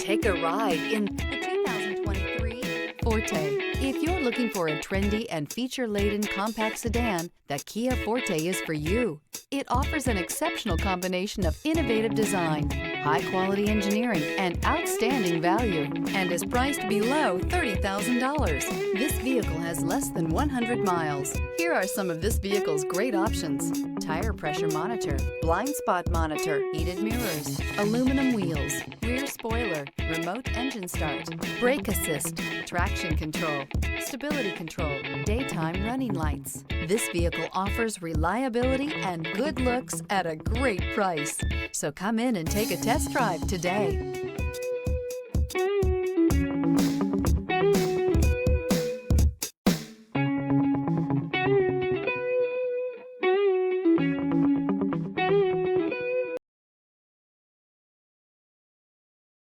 Take a ride in the 2023 Forte. If you're looking for a trendy and feature-laden compact sedan, the Kia Forte is for you. It offers an exceptional combination of innovative design, high-quality engineering, and outstanding value, and is priced below $30,000. This vehicle has less than 100 miles. Here are some of this vehicle's great options: tire pressure monitor, blind spot monitor, heated mirrors, aluminum wheels, rear spoiler, remote engine start, brake assist, traction control, stability control, daytime running lights. This vehicle offers reliability and good looks at a great price. So come in and take a test drive today.